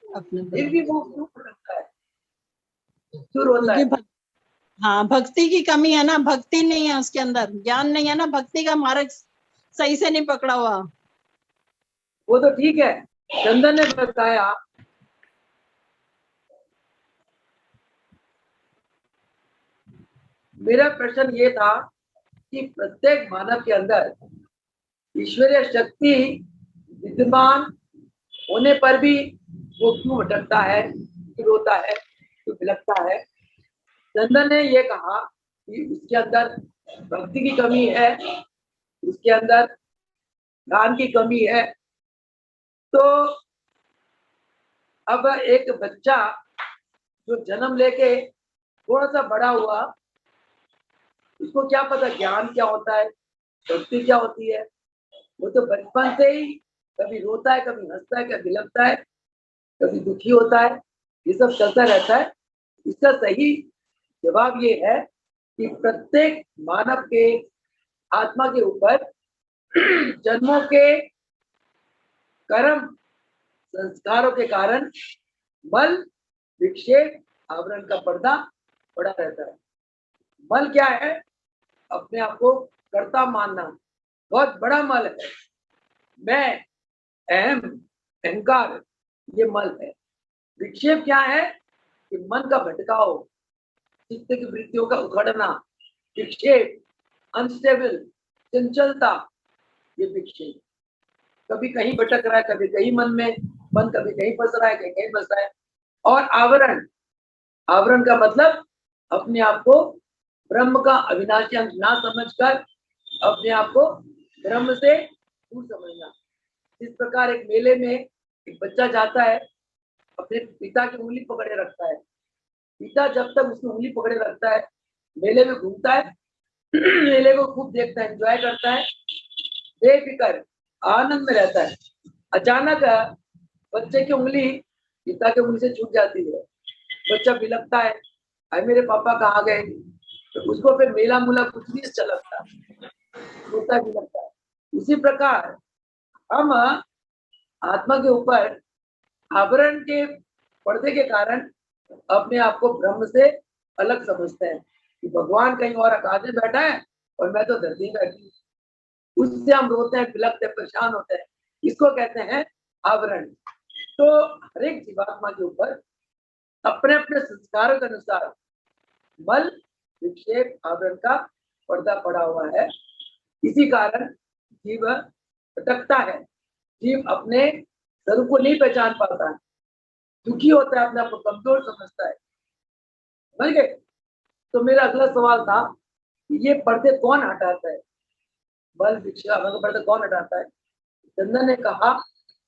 S2: अपने
S1: फिर भी वो क्यों भटकता है, क्यों रोता
S2: क्योंकि
S1: है?
S2: हाँ, भक्ति की कमी है ना। भक्ति नहीं है उसके अंदर, ज्ञान नहीं है ना, भक्ति का मार्ग सही से नहीं पकड़ा हुआ।
S1: वो तो ठीक है, चंदन ने बताया। मेरा प्रश्न ये था कि प्रत्येक मानव के अंदर ईश्वरीय शक्ति विद्यमान होने पर भी वो क्यों भटकता है, क्यों रोता है, क्यों बिलखता है? चंदन ने ये कहा कि उसके अंदर भक्ति की कमी है, उसके अंदर ज्ञान की कमी है। तो अब एक बच्चा जो जन्म लेके थोड़ा सा बड़ा हुआ, उसको क्या पता ज्ञान क्या होता है, भक्ति क्या होती है? वो तो बचपन से ही कभी रोता है, कभी हंसता है, कभी बिलखता है, कभी दुखी होता है, ये सब चलता रहता है। इसका सही जवाब ये है कि प्रत्येक मानव के आत्मा के ऊपर जन्मों के कर्म संस्कारों के कारण मल, विक्षेप, आवरण का पर्दा पड़ा रहता है। मल क्या है? अपने आप को कर्ता मानना, बहुत बड़ा मल है। मैं, अहम, अहंकार, ये मल है। विक्षेप क्या है? कि मन का भटकाव, चित्त की वृत्तियों का उखड़ना, विक्षेप, अनस्टेबल, चंचलता, ये विक्षेप। कभी कहीं भटक रहा है, कभी कहीं मन कभी कहीं फंस रहा है, कहीं कहीं फंस रहा है। और आवरण, आवरण का मतलब अपने आप को ब्रह्म का अविनाशी अंश ना समझकर अपने आप को ब्रह्म से दूर समझना। इस प्रकार एक मेले में एक बच्चा जाता है, अपने पिता की उंगली पकड़े रखता है। पिता जब तक उसकी उंगली पकड़े रखता है, मेले में घूमता है, मेले को खूब देखता है, एंजॉय करता है, बेफिक्र आनंद में रहता है। अचानक बच्चे की उंगली पिता की उंगली से छूट जाती है। बच्चा बिलखता है, अरे मेरे पापा कहाँ गए? तो उसको फिर मेला मूला कुछ नहीं अच्छा लगता, रोता भी लगता है। उसी प्रकार हम आत्मा के ऊपर आवरण के पर्दे के कारण अपने आप को ब्रह्म से अलग समझते हैं कि भगवान कहीं और आकाश में बैठा है और मैं तो धरती में बैठी हूँ। उससे हम रोते हैं, बिलखते हैं, परेशान होते हैं। इसको कहते हैं आवरण। तो हर एक जीवात्मा के ऊपर अपने अपने संस्कारों के अनुसार मल, विक्षेप, आवरण का पर्दा पड़ा हुआ है। इसी कारण जीव भटकता है, जीव अपने स्वरूप को नहीं पहचान पाता है, दुखी होता है, अपने आप को कमजोर समझता है। समझ गए? तो मेरा अगला सवाल था कि ये पर्दे कौन हटाता है? बल वृक्ष का अभंग पर्दा कौन हटाता है? चंदन ने कहा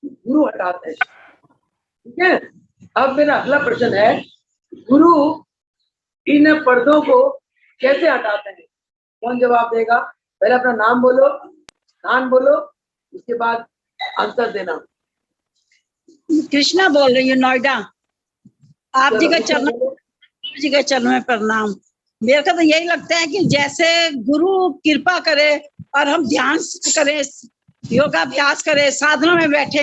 S1: गुरु हटाते हैं। ठीक है, अब मेरा अगला प्रश्न है, गुरु इन पर्दों को कैसे हटाते हैं? कौन जवाब देगा? पहले अपना नाम बोलो, स्थान बोलो, उसके बाद आंसर देना।
S2: कृष्णा बोल रही हूँ, नोएडा। आप जी का चरण,
S1: बोलो।
S2: जी के चरण में प्रणाम। मेरे को तो यही लगता है कि जैसे गुरु कृपा करे और हम ध्यान करें, योगाभ्यास करें, साधना में बैठे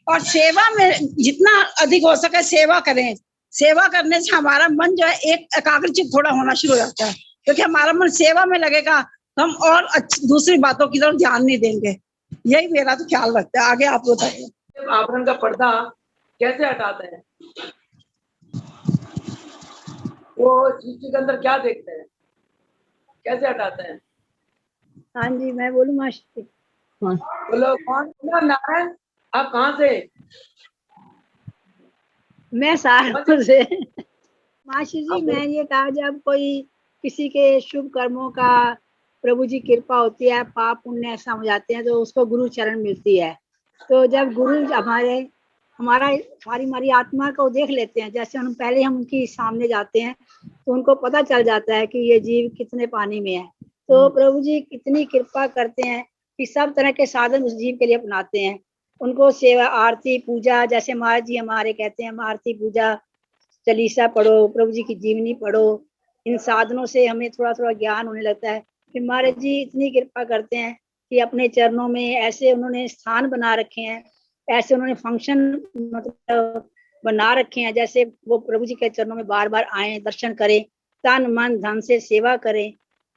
S2: और सेवा में जितना अधिक हो सके सेवा करें। सेवा करने से हमारा मन जो है एक एकाग्रचित थोड़ा होना शुरू हो जाता है, क्योंकि हमारा मन सेवा में लगेगा, हम और दूसरी बातों की तरफ ध्यान नहीं देंगे। यही मेरा तो ख्याल रखता है। आगे आप बताइए।
S1: आभरण का पर्दा कैसे हटाते हैं? वो शीशे के अंदर क्या देखते हैं, कैसे हटाते हैं?
S3: हाँ जी, मैं बोलूँ मास्टर?
S1: बोलो कौन? नारायण, आप कहाँ से?
S3: मैं सहारनपुर से। मास्टर जी,
S1: आप
S3: मैं ये कहा, जब कोई किसी के शुभ कर्मों का प्रभु जी कृपा होती है, पाप पुण्य ऐसा हो जाते हैं, तो उसको गुरु चरण मिलती है। तो जब गुरु हमारी आत्मा को देख लेते हैं, जैसे हम उनकी सामने जाते हैं, तो उनको पता चल जाता है कि ये जीव कितने पानी में है। तो प्रभु जी कितनी कृपा करते हैं कि सब तरह के साधन उस जीव के लिए अपनाते हैं। उनको सेवा, आरती, पूजा, जैसे महाराज जी हमारे कहते हैं, आरती, पूजा, चालीसा पढ़ो, प्रभु जी की जीवनी पढ़ो। इन साधनों से हमें थोड़ा थोड़ा ज्ञान होने लगता है। फिर महाराज जी इतनी कृपा करते हैं कि अपने चरणों में ऐसे उन्होंने स्थान बना रखे हैं, ऐसे उन्होंने फंक्शन मतलब बना रखे हैं, जैसे वो प्रभु जी के चरणों में बार बार आए, दर्शन करें, तन मन धन से सेवा करें,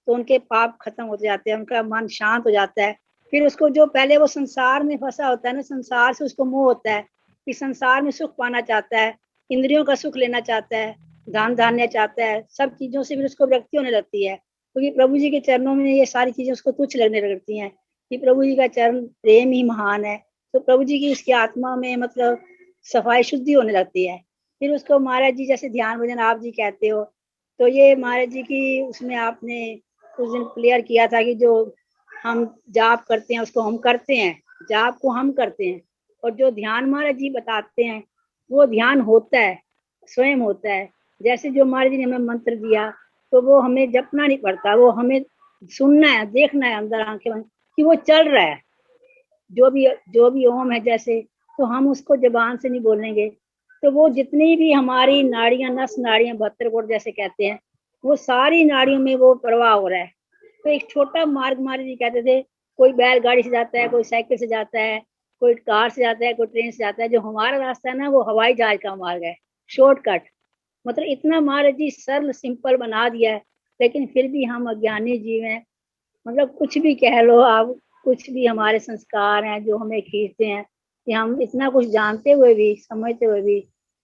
S3: तो उनके पाप खत्म हो जाते हैं, उनका मन शांत हो जाता है। फिर उसको जो पहले वो संसार में फंसा होता है ना, संसार से उसको मोह होता है कि संसार में सुख पाना चाहता है, इंद्रियों का सुख लेना चाहता है, धन धान्य चाहता है, सब चीजों से फिर उसको विरक्ति होने लगती है, क्योंकि प्रभु जी के चरणों में ये सारी चीजें उसको तुच्छ लगने लगती हैं कि प्रभु जी का चरण प्रेम ही महान है। तो प्रभु जी की उसकी आत्मा में मतलब सफाई शुद्धि होने लगती है। फिर उसको महाराज जी जैसे ध्यान भजन आप जी कहते हो, तो ये महाराज जी की उसमें आपने उस दिन क्लियर किया था कि जो हम जाप करते हैं उसको हम करते हैं, जाप को हम करते हैं, और जो ध्यान महाराज जी बताते हैं वो ध्यान होता है, स्वयं होता है। जैसे जो महाराज जी ने हमें मंत्र दिया, तो वो हमें जपना नहीं पड़ता, वो हमें सुनना है, देखना है अंदर आंखें बंद कि वो चल रहा है। जो भी ओम है जैसे, तो हम उसको जबान से नहीं बोलेंगे, तो वो जितनी भी हमारी नाड़ियां, नस नाड़ियां, 72 कोट जैसे कहते हैं, वो सारी नाड़ियों में वो प्रवाह हो रहा है। तो एक छोटा मार्ग महाराज जी कहते थे, कोई बैलगाड़ी से जाता है, कोई साइकिल से जाता है, कोई कार से जाता है, कोई ट्रेन से जाता है। जो हमारा रास्ता है ना, वो हवाई जहाज का मार्ग है, शॉर्टकट। मतलब इतना महाराज जी सरल सिंपल बना दिया है, लेकिन फिर भी हम अज्ञानी जीव हैं। मतलब कुछ भी कह लो आप, कुछ भी हमारे संस्कार हैं जो हमें खींचते हैं कि हम इतना कुछ जानते हुए भी, समझते हुए भी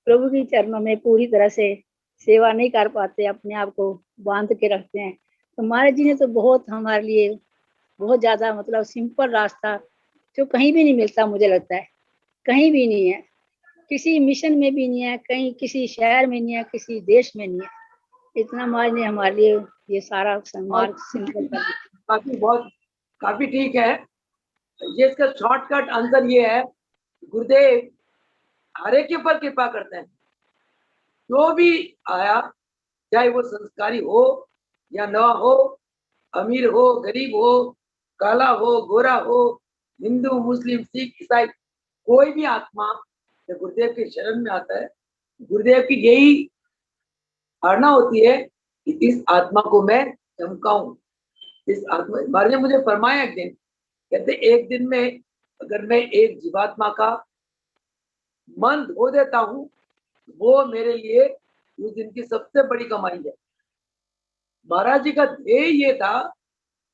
S3: प्रभु के चरणों में पूरी तरह से सेवा नहीं कर पाते, अपने आप को बांध के रखते हैं। तो महाराज जी ने तो बहुत हमारे लिए बहुत ज्यादा मतलब सिंपल रास्ता, जो कहीं भी नहीं मिलता, मुझे लगता है कहीं भी नहीं है, किसी मिशन में भी नहीं है, कहीं किसी शहर में नहीं है, किसी देश में नहीं है। इतना महाराज ने हमारे लिए ये सारा मार्ग सिंपल कर दिया।
S1: काफी ठीक है। ये इसका शॉर्टकट आंसर ये है, गुरुदेव हर एक के ऊपर कृपा करते हैं। जो भी आया, चाहे वो संस्कारी हो या न हो, अमीर हो गरीब हो, काला हो गोरा हो, हिंदू मुस्लिम सिख ईसाई, कोई भी आत्मा जब गुरुदेव के शरण में आता है, गुरुदेव की यही धारणा होती है कि इस आत्मा को मैं चमकाऊं। इस आत्मा, महाराज ने मुझे फरमाया एक दिन, कहते एक दिन में अगर मैं एक जीवात्मा का मन धो देता हूं, वो मेरे लिए उस दिन की सबसे बड़ी कमाई है। महाराज जी का ध्येय ये था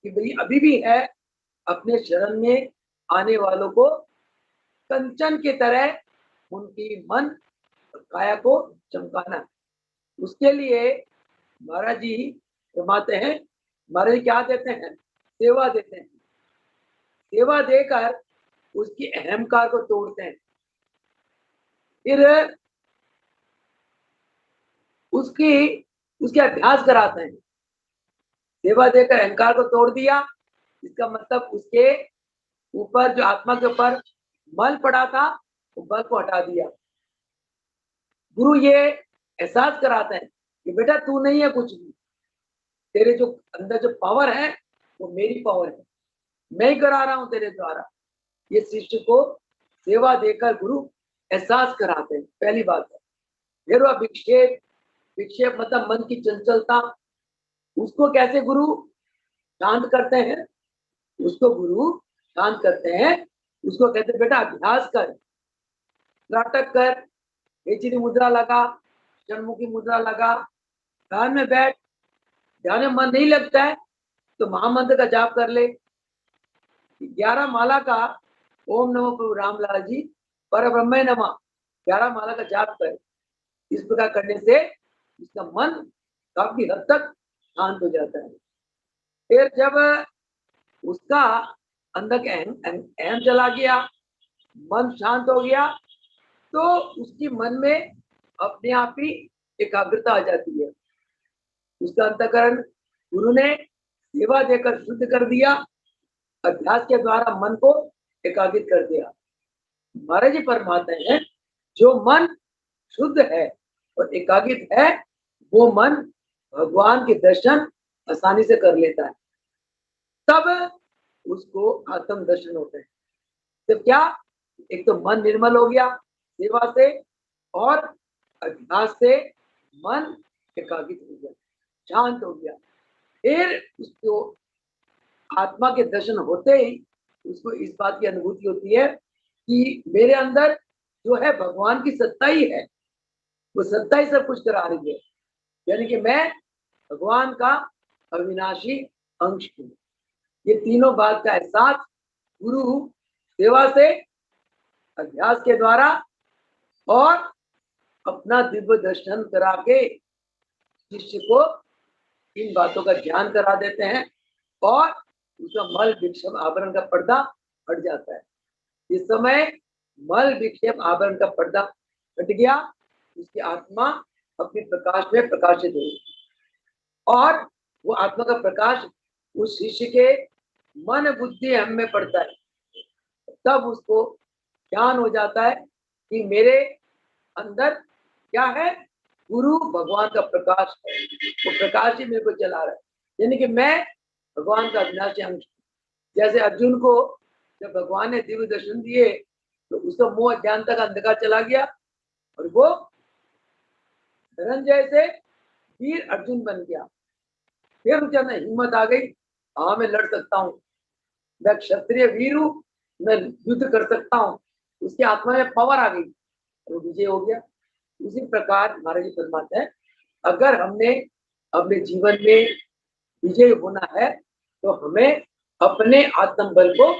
S1: कि भाई अभी भी है, अपने शरण में आने वालों को कंचन की तरह उनकी मन काया को चमकाना। उसके लिए महाराज जी फरमाते हैं, महाराज जी क्या देते हैं? सेवा देते हैं। सेवा देकर उसकी अहंकार को तोड़ते हैं, फिर उसके अभ्यास कराते हैं। सेवा देकर अहंकार को तोड़ दिया, इसका मतलब उसके ऊपर, जो आत्मा के ऊपर मल पड़ा था, वो मल को हटा दिया। गुरु ये एहसास कराते हैं कि बेटा तू नहीं है कुछ भी, तेरे जो अंदर जो पावर है वो मेरी पावर है, मैं ही करा रहा हूं तेरे द्वारा। ये शिष्य को सेवा देकर गुरु एहसास कराते हैं, पहली बात है। फिर वह विक्षेप, विक्षेप मतलब मन की चंचलता, उसको कैसे गुरु शांत करते हैं? उसको गुरु शांत करते हैं, उसको कहते हैं बेटा अभ्यास कर, नाटक कर, बेचिनी मुद्रा लगा, षणमुखी मुद्रा लगा, ध्यान में बैठ। ध्यान में मन नहीं लगता है तो महामंत्र का जाप कर ले। 11 माला का ओम नमो प्रभु रामलाल जी पर ब्रह्म नमः 11 माला का जाप कर। इस प्रकार करने से इसका मन काफी हद तक शांत हो जाता है। फिर जब उसका अंदर का अहम चला गया, मन शांत हो गया, तो उसकी मन में अपने आप ही एकाग्रता आ जाती है। उसका अंतःकरण गुरु ने सेवा देकर शुद्ध कर दिया, अभ्यास के द्वारा मन को एकाग्रित कर दिया। महाराज जी फरमाते हैं जो मन शुद्ध है और एकाग्रित है, वो मन भगवान के दर्शन आसानी से कर लेता है, तब उसको आत्म दर्शन होते हैं। तो क्या, एक तो मन निर्मल हो गया सेवा से, और अभ्यास से मन एकाग्रित हो गया, शांत हो गया। फिर उसको आत्मा के दर्शन होते ही उसको इस बात की अनुभूति होती है कि मेरे अंदर जो है भगवान की सत्ता ही है, वो सत्ता ही सब कुछ करा रही है, यानी कि मैं भगवान का अविनाशी अंश हूँ। ये तीनों बात का एहसास गुरु सेवा से, अभ्यास के द्वारा और अपना दिव्य दर्शन करा के शिष्य को इन बातों का ज्ञान करा देते हैं, और उसका मल विक्षेप आवरण का पर्दा हट जाता है। इस समय मल विक्षेप आवरण का पर्दा हट गया, उसकी आत्मा अपने प्रकाश में प्रकाशित हुई, और वो आत्मा का प्रकाश उस शिष्य के मन बुद्धि हम में पड़ता है। तब उसको ज्ञान हो जाता है कि मेरे अंदर क्या है, गुरु भगवान का प्रकाश है, वो प्रकाश ही मेरे को चला रहा है, यानी कि मैं भगवान का अविनाशी अंश। जैसे अर्जुन को जब भगवान ने दिव्य दर्शन दिए तो उसका मोह अज्ञानता का अंधकार चला गया, और वो धनंजय से वीर अर्जुन बन गया। फिर उसके अंदर हिम्मत आ गई, हाँ मैं लड़ सकता हूँ, मैं क्षत्रिय वीर हूँ, मैं युद्ध कर सकता हूँ। उसकी आत्मा में पावर आ गई, वो विजय हो गया। उसी प्रकार महाराज जी फरमाते हैं, अगर हमने अपने जीवन में विजय होना है तो हमें अपने आत्मबल को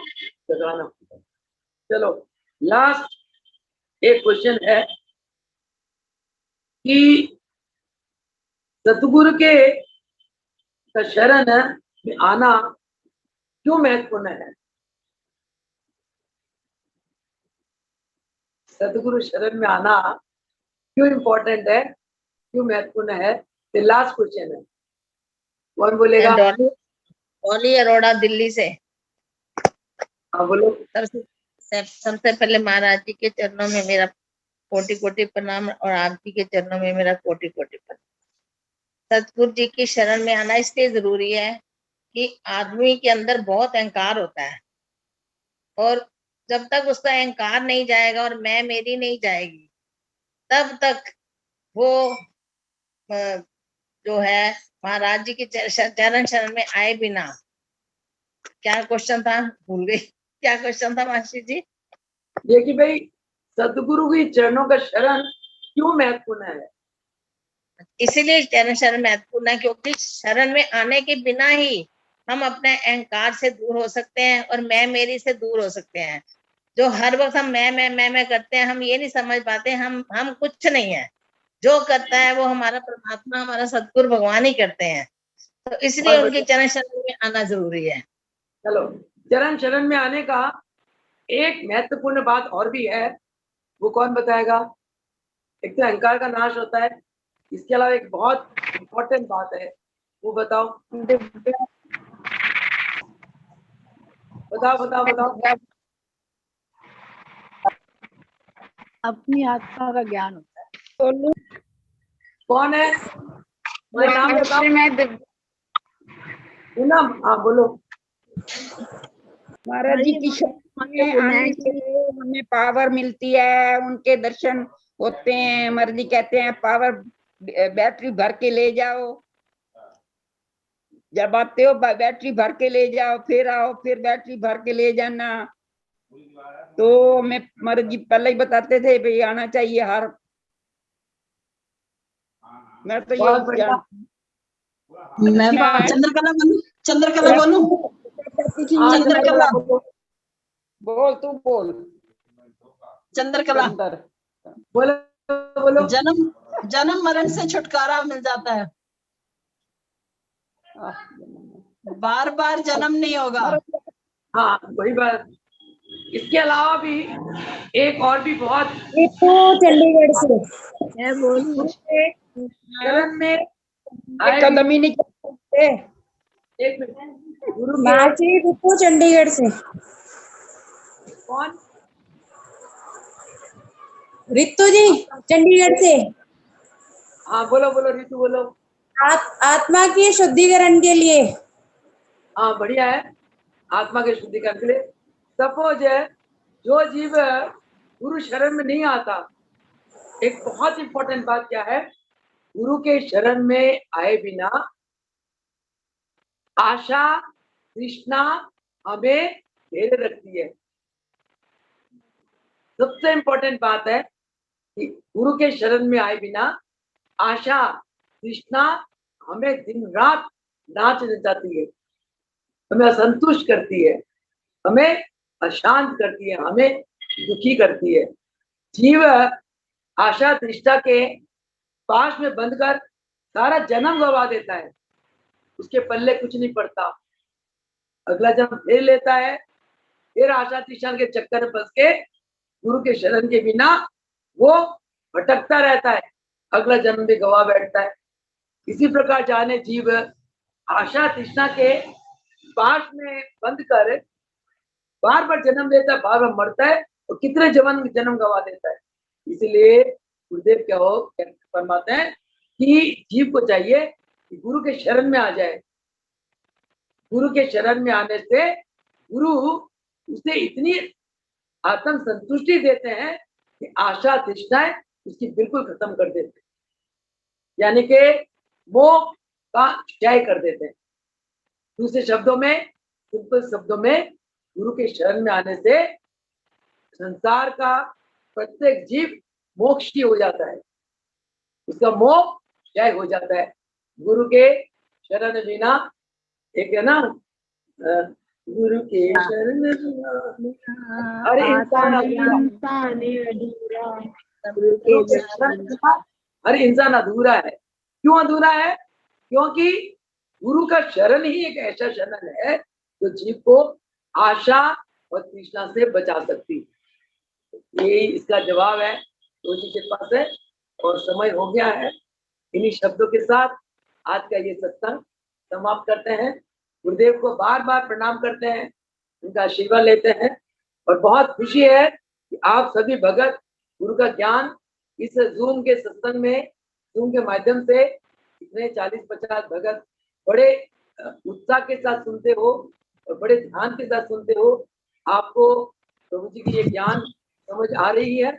S1: जगाना होगा। चलो लास्ट एक क्वेश्चन है कि सतगुरु के शरण में आना क्यों महत्वपूर्ण है? सतगुरु शरण में आना क्यों इम्पोर्टेंट है, क्यों महत्वपूर्ण है? ये लास्ट क्वेश्चन है, कौन बोलेगा?
S4: डॉली अरोड़ा दिल्ली से।
S1: हाँ बोलो।
S4: सबसे पहले महाराज जी के चरणों में मेरा कोटि कोटि प्रणाम, और आप जी के चरणों में मेरा कोटि कोटि प्रणाम। सतगुरु जी की शरण में आना इसलिए जरूरी है कि आदमी के अंदर बहुत अहंकार होता है, और जब तक उसका अहंकार नहीं जाएगा और मैं मेरी नहीं जाएगी, तब तक वो जो है महाराज जी के चरण शरण में आए बिना। क्या क्वेश्चन था, भूल गई, क्या क्वेश्चन था मासी जी?
S1: देखिए भाई, सतगुरु की चरणों का शरण क्यों महत्वपूर्ण है?
S4: इसीलिए चरण शरण महत्वपूर्ण है क्योंकि शरण में आने के बिना ही हम अपने अहंकार से दूर हो सकते हैं और मैं मेरी से दूर हो सकते हैं। जो हर वक्त हम मैं करते हैं, हम ये नहीं समझ पाते हम कुछ नहीं है। जो करता है वो हमारा परमात्मा, हमारा सतगुरु भगवान ही करते हैं। तो इसलिए उनके चरण शरण में आना जरूरी है।
S1: चलो, चरण शरण में आने का एक महत्वपूर्ण बात और भी है, वो कौन बताएगा? एक तो अहंकार का नाश होता है, इसके अलावा एक बहुत इंपॉर्टेंट बात है, वो बताओ। बताओ बताओ बताओ।
S3: अपनी आत्मा का ज्ञान होता है।
S1: कौन है? तुम्हारा नाम बताओ। पूनम, हाँ बोलो।
S5: महाराज जी की शक्ति में आने से हमें पावर मिलती है, उनके दर्शन होते हैं। महाराज जी कहते हैं पावर बैटरी भर के ले जाओ, जब आते हो बैटरी भर के ले जाओ, फिर आओ फिर बैटरी भर के ले जाना। तो मैं महाराज जी पहले ही बताते थे भाई आना चाहिए हर, मैं तो
S1: बहुत
S5: ये
S1: बढ़िया।
S2: मैं
S5: अच्छा।
S2: चंद्रकला बोलूं? चंद्रकला बोलूं?
S1: हाँ,
S2: चंद्रकला
S1: बोलो
S5: बोल तू बोल।
S2: चंद्रकला
S5: चंदर
S1: बोलो बोलो।
S2: जन्म मरण से छुटकारा मिल जाता है, बार बार जन्म नहीं होगा।
S1: हाँ वही बात। इसके अलावा भी एक और भी बहुत
S6: चंडीगढ़ से
S3: मैं बोलूं?
S1: शरण में आए
S5: कदम ही नहीं चल सकते।
S1: एक मिनट, गुरु के
S6: माची रितु चंडीगढ़ से।
S1: कौन?
S6: रितु जी चंडीगढ़ से।
S1: हाँ बोलो बोलो रितु बोलो।
S6: आत्मा की शुद्धिकरण के लिए।
S1: हाँ बढ़िया है, आत्मा के शुद्धिकरण के लिए। सपोज है जो जीव गुरु शरण में नहीं आता, एक बहुत इंपॉर्टेंट बात क्या है, गुरु के शरण में आए बिना आशा तृष्णा हमें घेरे रखती है। सबसे इंपॉर्टेंट बात है कि गुरु के शरण में आए बिना आशा तृष्णा हमें दिन रात नाच नचाती है, हमें असंतुष्ट करती है, हमें अशांत करती है, हमें दुखी करती है। जीव आशा तृष्णा के पास में बंद कर सारा जन्म गवा देता है, उसके पल्ले कुछ नहीं पड़ता। अगला जन्म फिर लेता है, फिर आशा तृष्णा के चक्कर में फंस के गुरु के शरण के बिना वो भटकता रहता है, अगला जन्म भी गवा बैठता है। इसी प्रकार जाने जीव आशा तृष्णा के पास में बंद कर बार बार जन्म लेता है, बार बार मरता है और कितने जन्म गवा देता है। इसलिए गुरुदेव क्या फरमाते हैं कि जीव को चाहिए कि गुरु के शरण में आ जाए। गुरु के शरण में आने से गुरु उसे इतनी आत्म संतुष्टि देते हैं कि आशा तृष्णाएं उसकी बिल्कुल खत्म कर देते हैं, यानी कि मोह का क्षय कर देते हैं। दूसरे शब्दों में, सिंपल शब्दों में, गुरु के शरण में आने से संसार का प्रत्येक जीव मोक्षी हो जाता है, उसका मोह क्षय हो जाता है। गुरु के शरण बिना, एक है ना, गुरु के शरण बिना अरे इंसान अरे इंसान अधूरा है। क्यों अधूरा है? क्योंकि गुरु का शरण ही एक ऐसा शरण है जो जीव को आशा और तृष्णा से बचा सकती है। यही इसका जवाब है गुरु जी के पास है। और समय हो गया है, इन्हीं शब्दों के साथ आज का ये सत्संग समाप्त करते हैं। गुरुदेव को बार बार प्रणाम करते हैं, उनका आशीर्वाद लेते हैं और बहुत खुशी है कि आप सभी भगत गुरु का ज्ञान इस जूम के सत्संग में, जूम के माध्यम से इतने 40-50 भगत बड़े उत्साह के साथ सुनते हो और बड़े ध्यान के साथ सुनते हो। आपको प्रभु जी की ये ज्ञान समझ आ रही है